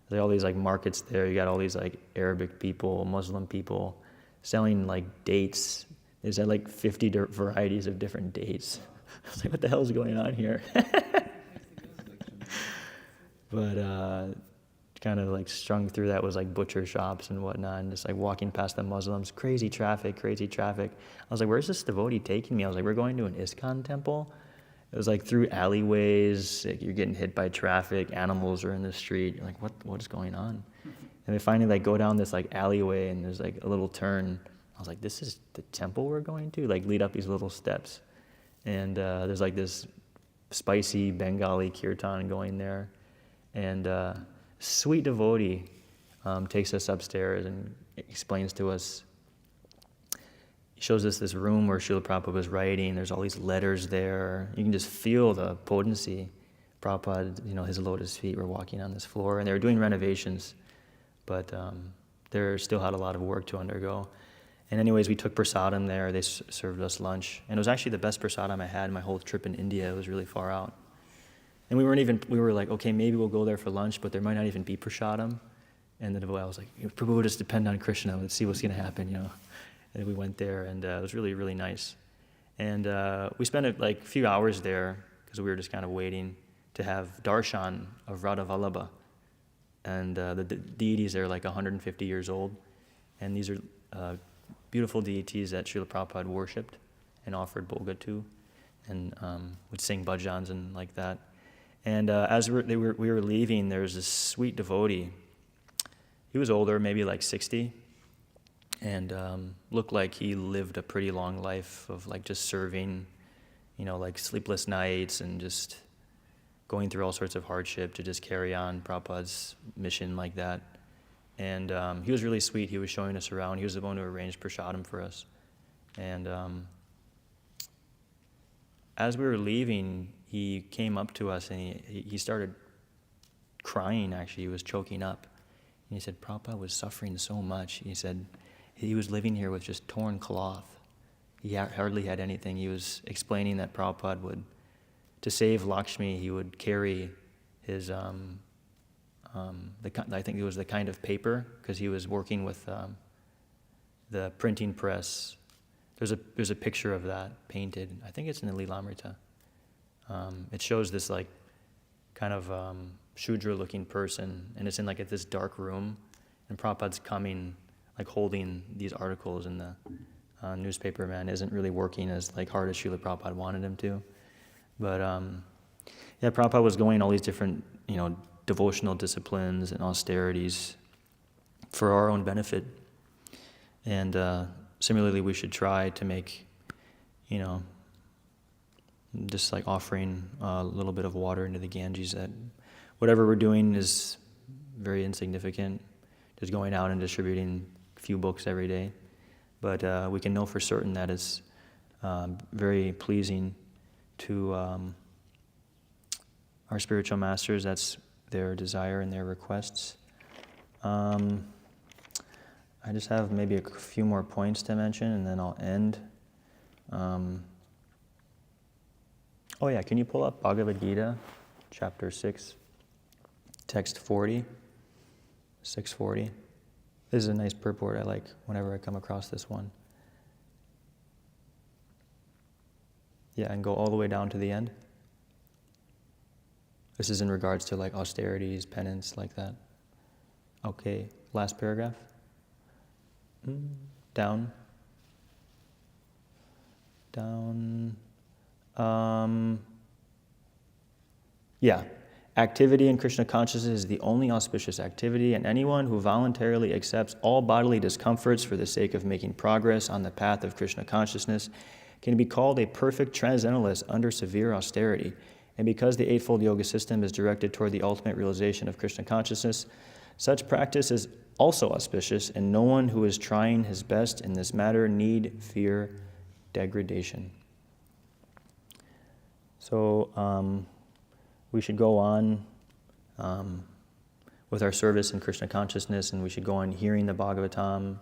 There's all these like markets there. You got all these like Arabic people, Muslim people selling like dates. There's like 50 varieties of different dates. I was like, what the hell is going on here? But kind of like strung through that was like butcher shops and whatnot, and just like walking past the Muslims, crazy traffic. I was like, where's this devotee taking me? I was like, we're going to an ISKCON temple. It was like through alleyways, like you're getting hit by traffic, animals are in the street. You're like, what is going on? And they finally like go down this like alleyway, and there's like a little turn. I was like, this is the temple we're going to? Like lead up these little steps. And there's like this spicy Bengali kirtan going there. And sweet devotee takes us upstairs and explains to us, he shows us this room where Srila Prabhupada was writing. There's all these letters there. You can just feel the potency. Prabhupada, you know, his lotus feet were walking on this floor, and they were doing renovations, but they still had a lot of work to undergo. And anyways, we took prasadam there. They served us lunch, and it was actually the best prasadam I had in my whole trip in India. It was really far out. And we were like, okay, maybe we'll go there for lunch, but there might not even be prasadam. And then I was like, Prabhu, we'll just depend on Krishna. Let's see what's going to happen, you know. And we went there, and it was really, really nice. And we spent like a few hours there because we were just kind of waiting to have darshan of Radha Vallabha. And the deities are like 150 years old. And these are beautiful deities that Srila Prabhupada worshipped and offered bhoga to, and would sing bhajans and like that. And as we were leaving, there was this sweet devotee. He was older, maybe like 60, and looked like he lived a pretty long life of like just serving, you know, like sleepless nights and just going through all sorts of hardship to just carry on Prabhupada's mission like that. And he was really sweet. He was showing us around. He was the one who arranged prasadam for us. And as we were leaving, he came up to us and he started crying, actually. He was choking up. And he said, Prabhupada was suffering so much. He said he was living here with just torn cloth. He hardly had anything. He was explaining that Prabhupada would, to save Lakshmi, he would carry his, I think it was the kind of paper, because he was working with the printing press. There's a picture of that painted. I think it's in the Lilamrita. It shows this like kind of Shudra-looking person, and it's in like this dark room, and Prabhupada's coming, like holding these articles, and the newspaper man isn't really working as like hard as Srila Prabhupada wanted him to. But yeah, Prabhupada was going all these different, devotional disciplines and austerities for our own benefit. And similarly, we should try to make, just like offering a little bit of water into the Ganges, that whatever we're doing is very insignificant, just going out and distributing a few books every day. But we can know for certain that it's very pleasing to our spiritual masters. That's their desire and their requests. I just have maybe a few more points to mention, and then I'll end. Oh yeah, can you pull up Bhagavad Gita, chapter 6, text 40, 640. This is a nice purport I like whenever I come across this one. Yeah, and go all the way down to the end. This is in regards to like austerities, penance, like that. Okay, last paragraph. Down. Yeah. Activity in Krishna consciousness is the only auspicious activity, and anyone who voluntarily accepts all bodily discomforts for the sake of making progress on the path of Krishna consciousness can be called a perfect transcendentalist under severe austerity. And because the Eightfold Yoga system is directed toward the ultimate realization of Krishna consciousness, such practice is also auspicious, and no one who is trying his best in this matter need fear degradation. So we should go on with our service in Krishna consciousness, and we should go on hearing the Bhagavatam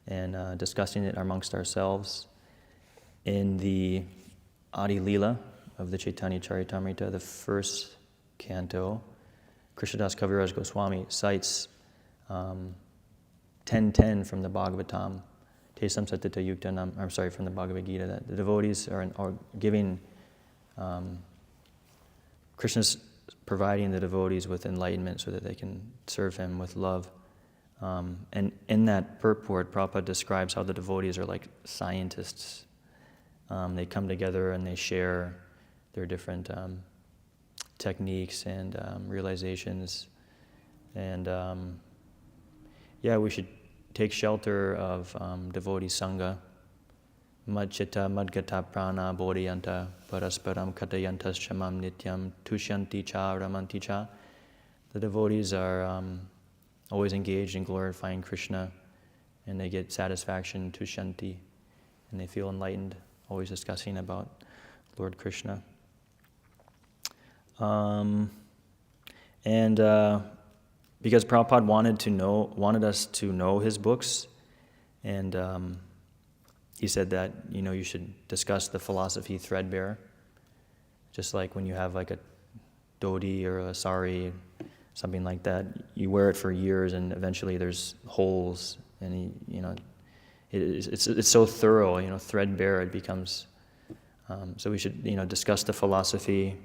and discussing it amongst ourselves. In the Adi Leela of the Chaitanya Charitamrita, the first canto, Krishnadas Kaviraj Goswami cites 10:10 from the Bhagavatam, Tesam Satita Yuktanam, I'm sorry, from the Bhagavad Gita, that the devotees are giving, Krishna's providing the devotees with enlightenment so that they can serve him with love. And in that purport, Prabhupada describes how the devotees are like scientists. They come together and they share their different techniques and realizations. And yeah, we should take shelter of devotee sangha. Madchita madgata prana bodhiyanta parasparam katayantas chamam nityam tushyanti cha ramanti cha. The devotees are always engaged in glorifying Krishna, and they get satisfaction, tushyanti, and they feel enlightened, always discussing about Lord Krishna. Because Prabhupada wanted us to know his books, and he said that, you should discuss the philosophy threadbare, just like when you have like a dhoti or a sari, something like that. You wear it for years, and eventually there's holes, and it's so thorough, threadbare it becomes. So we should, discuss the philosophy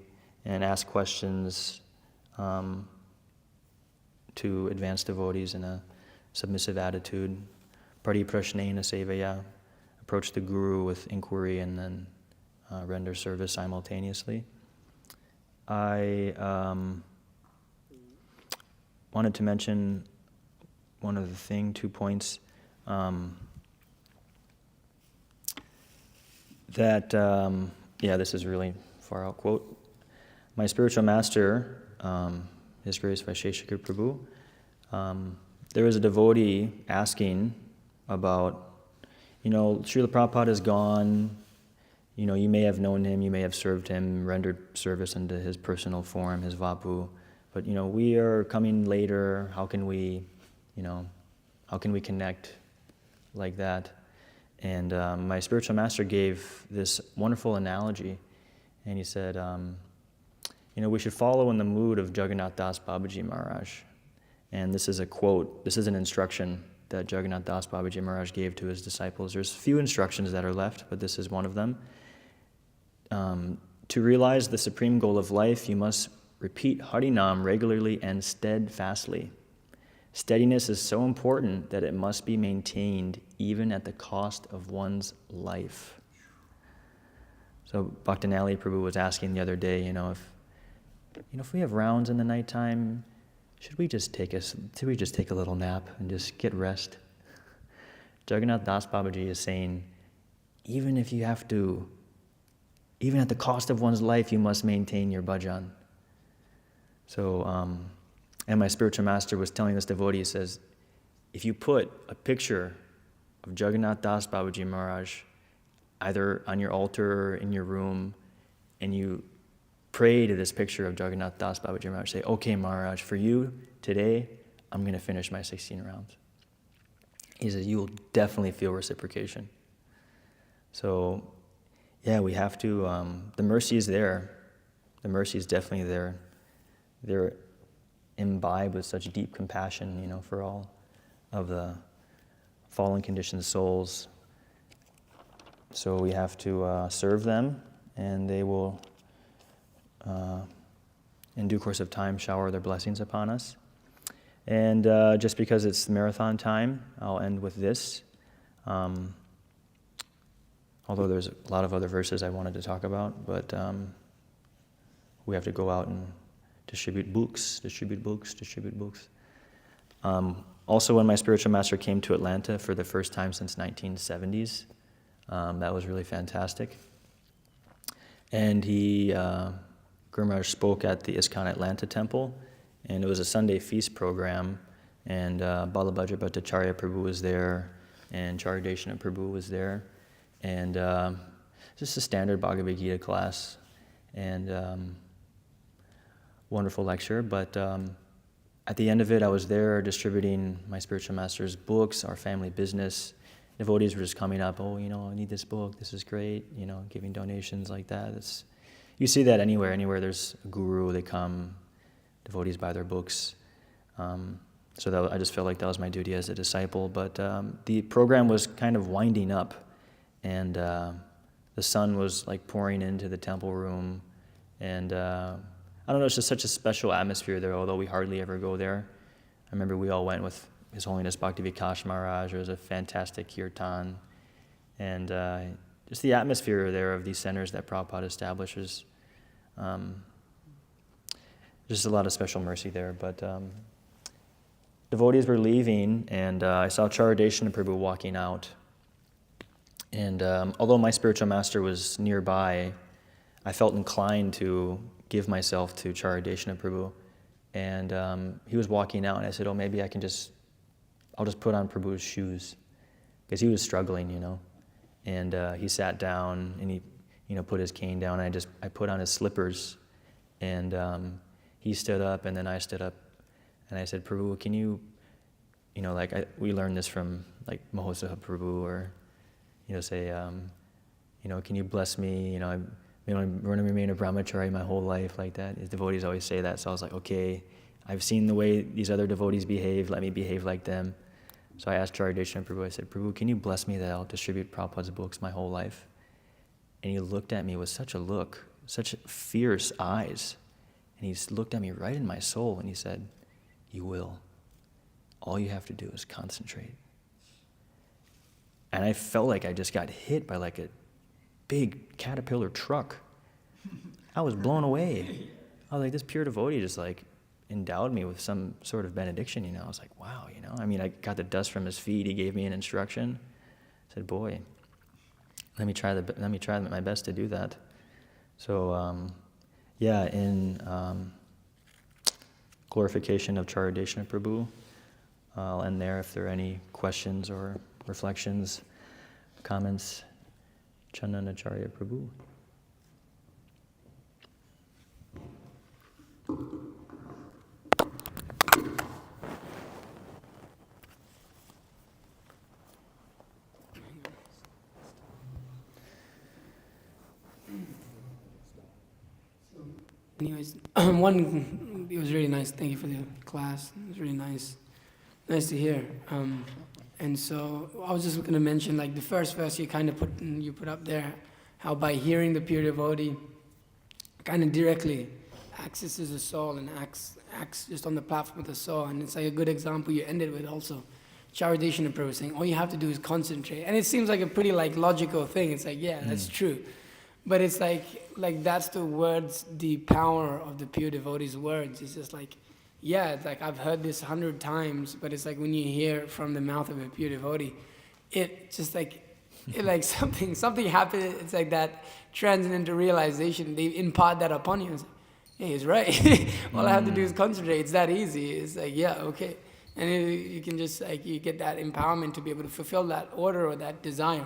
and ask questions to advance devotees in a submissive attitude. Pariprashnena sevaya, approach the guru with inquiry and then render service simultaneously. I wanted to mention one other thing, 2 points. This is really far out quote. My spiritual master, His Grace Vaisheshika Prabhu, there was a devotee asking about, Srila Prabhupada is gone, you may have known him, you may have served him, rendered service into his personal form, his vapu, but we are coming later. How can we connect like that? And my spiritual master gave this wonderful analogy, and he said, we should follow in the mood of Jagannath Das Babaji Maharaj. And this is a quote, this is an instruction that Jagannath Das Babaji Maharaj gave to his disciples. There's few instructions that are left, but this is one of them. To realize the supreme goal of life, you must repeat Harinam regularly and steadfastly. Steadiness is so important that it must be maintained even at the cost of one's life. So Bhaktanali Prabhu was asking the other day, if we have rounds in the nighttime, should we just take a little nap and just get rest? Jagannath Das Babaji is saying, even at the cost of one's life, you must maintain your bhajan. So, and my spiritual master was telling this devotee, he says, if you put a picture of Jagannath Das Babaji Maharaj either on your altar or in your room, and you pray to this picture of Jagannath Das Babaji Maharaj, say, okay, Maharaj, for you, today, I'm going to finish my 16 rounds. He says, you will definitely feel reciprocation. So, yeah, we have to, the mercy is there. The mercy is definitely there. They're imbibed with such deep compassion, for all of the fallen conditioned souls. So we have to serve them, and they will, in due course of time, shower their blessings upon us. And just because it's marathon time, I'll end with this. Although there's a lot of other verses I wanted to talk about, but we have to go out and distribute books. Also, when my spiritual master came to Atlanta for the first time since 1970s, that was really fantastic. And Guru Maharaj spoke at the ISKCON Atlanta Temple, and it was a Sunday feast program, and Balabhadra Bhattacharya Prabhu was there, and Charideshana Prabhu was there, and just a standard Bhagavad Gita class, and wonderful lecture. But at the end of it, I was there distributing my spiritual master's books, our family business. Devotees were just coming up, I need this book, this is great, giving donations like that. You see that anywhere there's a guru, they come, devotees buy their books. So I just felt like that was my duty as a disciple. But the program was kind of winding up, and the sun was like pouring into the temple room, and I don't know, it's just such a special atmosphere there, although we hardly ever go there. I remember we all went with His Holiness Bhakti Vikash Maharaj. It was a fantastic kirtan, and just the atmosphere there of these centers that Prabhupada establishes. Just a lot of special mercy there. But devotees were leaving, and I saw Charideshana Prabhu walking out. And although my spiritual master was nearby, I felt inclined to give myself to Charideshana Prabhu. And he was walking out, and I said, maybe I'll just put on Prabhu's shoes, because he was struggling, And he sat down, and he, put his cane down, and I put on his slippers, and he stood up, and then I stood up, and I said, Prabhu, can you, we learned this from Mahosaha Prabhu, or, say, can you bless me, I'm going to remain a brahmachari my whole life, like that. His devotees always say that, so I was like, okay, I've seen the way these other devotees behave, let me behave like them. So I asked Charideshana Prabhu, I said, Prabhu, can you bless me that I'll distribute Prabhupada's books my whole life? And he looked at me with such fierce eyes. And he looked at me right in my soul, and he said, you will. All you have to do is concentrate. And I felt like I just got hit by a big caterpillar truck. I was blown away. I was like, this pure devotee just endowed me with some sort of benediction, I was like, wow, I got the dust from his feet. He gave me an instruction. I said, boy, let me try my best to do that. So, in glorification of Charideshana Prabhu, I'll end there. If there are any questions or reflections, comments, Chandanacharya Prabhu. Anyways, it was really nice. Thank you for the class. It was really nice to hear. And so I was just going to mention, like the first verse you kind of put up there, how by hearing the pure devotee, kind of directly accesses the soul and acts just on the platform of the soul. And it's like a good example you ended with also. Charadeshana Prabhu saying, all you have to do is concentrate. And it seems like a pretty like logical thing. It's like, yeah, that's true. But it's like that's the words, the power of the pure devotee's words. It's just like, yeah, it's like I've heard this 100 times, but it's like when you hear from the mouth of a pure devotee, it just like, it like something happened. It's like that transcendental realization. They impart that upon you. It's like, hey, he's right. All I have to do is concentrate. It's that easy. It's like, yeah, okay. And you can just like, you get that empowerment to be able to fulfill that order or that desire.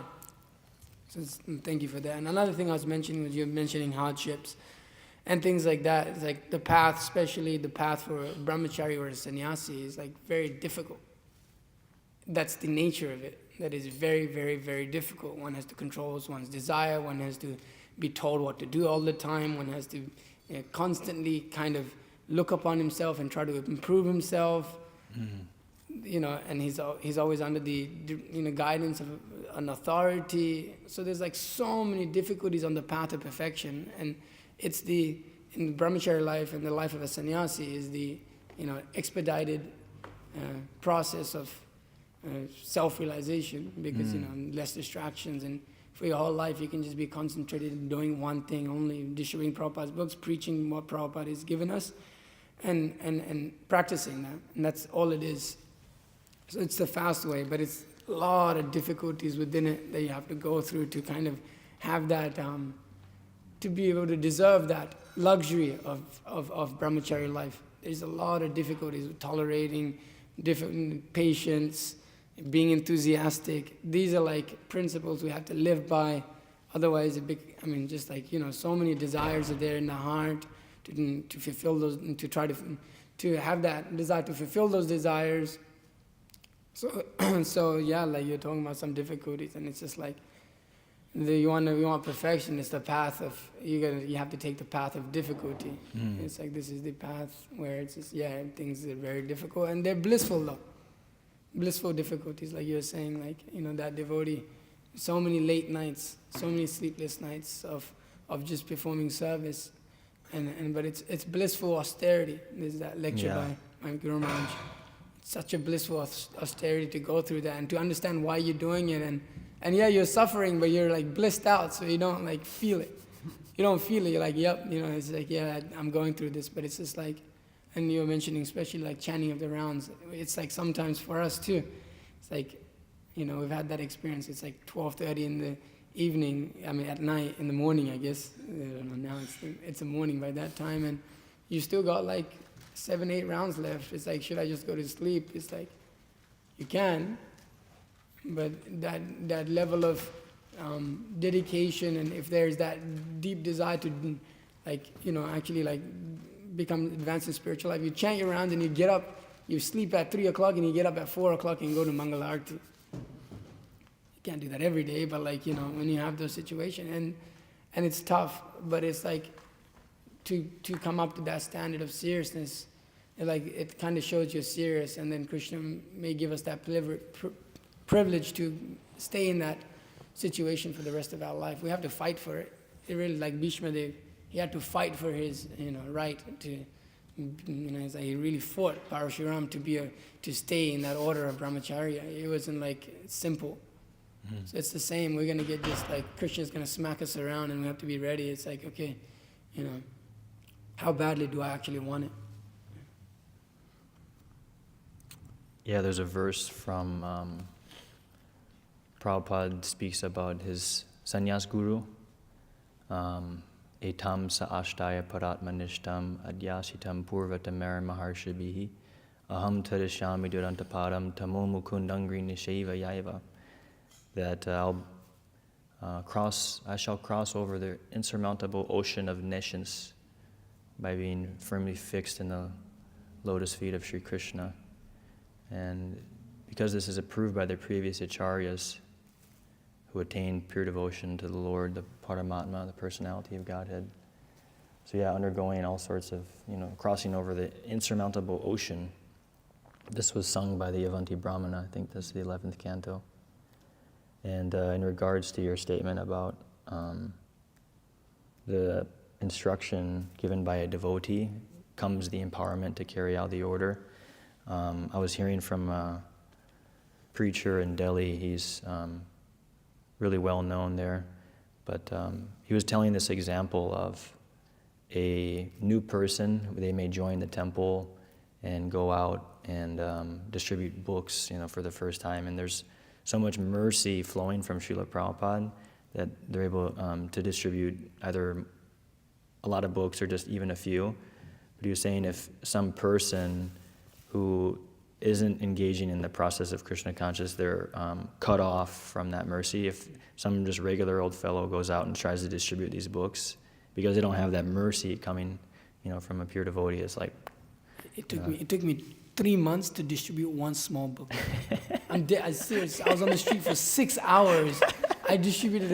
So thank you for that. And another thing I was mentioning was you're mentioning hardships and things like that. It's like the path, especially the path for a brahmachari or a sannyasi, is like very difficult. That's the nature of it. That is very, very, very difficult. One has to control one's desire. One has to be told what to do all the time. One has to constantly kind of look upon himself and try to improve himself. You know, and he's always under the guidance of an authority. So there's like so many difficulties on the path of perfection, and it's in the brahmachari life and the life of a sannyasi is the expedited process of self-realization, because less distractions, and for your whole life you can just be concentrated in doing one thing only, distributing Prabhupada's books, preaching what Prabhupada has given us, and practicing that, and that's all it is. So it's the fast way, but it's a lot of difficulties within it that you have to go through to kind of have that, to be able to deserve that luxury of brahmachari life. There's a lot of difficulties with tolerating, different patience, being enthusiastic. These are like principles we have to live by. Otherwise, just like, so many desires are there in the heart to fulfill those, and to try to have that desire to fulfill those desires. So yeah, like you're talking about some difficulties, and it's just like you want perfection. It's the path of you have to take the path of difficulty. It's like this is the path where it's just things are very difficult, and they're blissful though. Blissful difficulties, like you're saying, like that devotee, so many late nights, so many sleepless nights of just performing service, but it's blissful austerity. There's that lecture by my Guru Maharaj. Such a blissful austerity to go through that and to understand why you're doing it, and you're suffering, but you're like blissed out, so you don't like feel it. You don't feel it. You're like, yep, it's like, I'm going through this, but it's just like, and you're mentioning especially like chanting of the rounds. It's like sometimes for us too. It's like, we've had that experience. It's like 12:30 in the evening. At night, in the morning, I guess. I don't know, now it's the morning by that time, and you still got like 7-8 rounds left. It's like, should I just go to sleep? It's like, you can, but that level of dedication, and if there's that deep desire to actually like become advanced in spiritual life, you chant your rounds and you get up, you sleep at 3 o'clock and you get up at 4 o'clock and go to Mangala Arati. You can't do that every day, but like, when you have those situations, and it's tough, but it's like, to come up to that standard of seriousness, it kind of shows you're serious, and then Krishna may give us that privilege to stay in that situation for the rest of our life. We have to fight for it. It really, like Bhishma Dev, he had to fight for his right to, it's like he really fought Parashuram to stay in that order of brahmacharya. It wasn't like simple. So it's the same. We're going to get just like Krishna's going to smack us around, and we have to be ready. It's like, okay, how badly do I actually want it? Yeah, there's a verse from Prabhupada speaks about his sannyas guru. Etam sa ashtaya paratmanishtam adyasitam purvatamer maharshabhihi aham tadashyami durantapadam tamo mukundangri nisheva yaiva. That I shall cross over the insurmountable ocean of nations by being firmly fixed in the lotus feet of Sri Krishna. And because this is approved by the previous acharyas who attained pure devotion to the Lord, the Paramatma, the personality of Godhead. So yeah, undergoing all sorts of, crossing over the insurmountable ocean. This was sung by the Avanti Brahmana. I think this is the 11th canto. And in regards to your statement about the instruction given by a devotee comes the empowerment to carry out the order. I was hearing from a preacher in Delhi. He's really well known there, but he was telling this example of a new person. They may join the temple and go out and distribute books, for the first time, and there's so much mercy flowing from Srila Prabhupada that they're able to distribute either a lot of books or just even a few. But he was saying if some person who isn't engaging in the process of Krishna consciousness, they're cut off from that mercy. If some just regular old fellow goes out and tries to distribute these books, because they don't have that mercy coming, from a pure devotee, it's like... It took me 3 months to distribute one small book. I'm serious. I was on the street for 6 hours. I distributed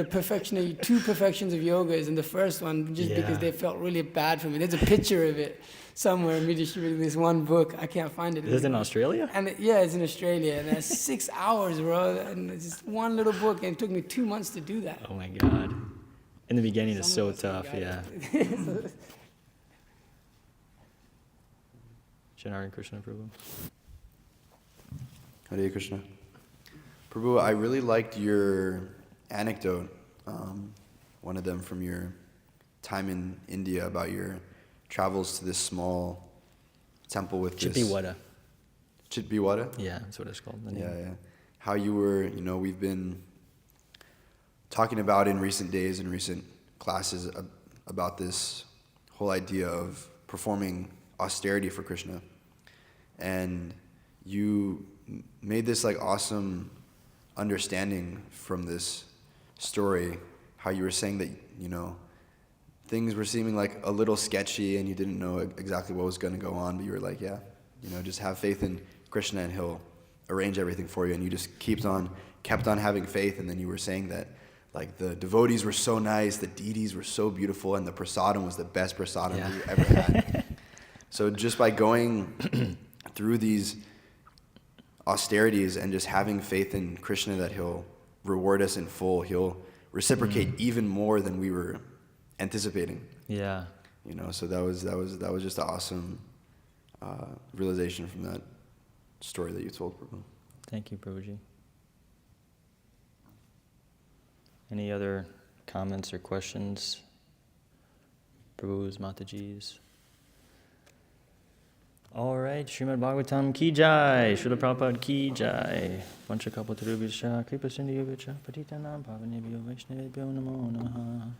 two perfections of yogas, and the first one just because they felt really bad for me. There's a picture of it somewhere, me distributing this one book. I can't find it. Is this in Australia? And it's in Australia. And that's 6 hours, bro. And it's just one little book, and it took me 2 months to do that. Oh my God. In the beginning, it's so tough, yeah. Janardhan Krishna, Prabhu. Hare Krishna. Prabhu, I really liked your anecdote, one of them from your time in India about your travels to this small temple with Chitpiwada. Chitpiwada? Yeah, that's what it's called. Yeah. How you were, we've been talking about in recent days and recent classes about this whole idea of performing austerity for Krishna. And you made this awesome understanding from this story, how you were saying that, things were seeming a little sketchy and you didn't know exactly what was going to go on, but you were like, just have faith in Krishna and he'll arrange everything for you. And you just kept on having faith. And then you were saying that the devotees were so nice, the deities were so beautiful, and the prasadam was the best prasadam you ever had. So just by going through these austerities and just having faith in Krishna that he'll reward us in full, he'll reciprocate even more than we were anticipating. Yeah. So that was just an awesome realization from that story that you told, Prabhu. Thank you, Prabhuji. Any other comments or questions? Prabhu's, Mataji's? All right, Srimad Bhagavatam ki jai, Srila Prabhupada ki jai. Vancha kalpatarubhya kripa sindhubhya patitanam pavanebhyo vaishnavebhyo namo namaha.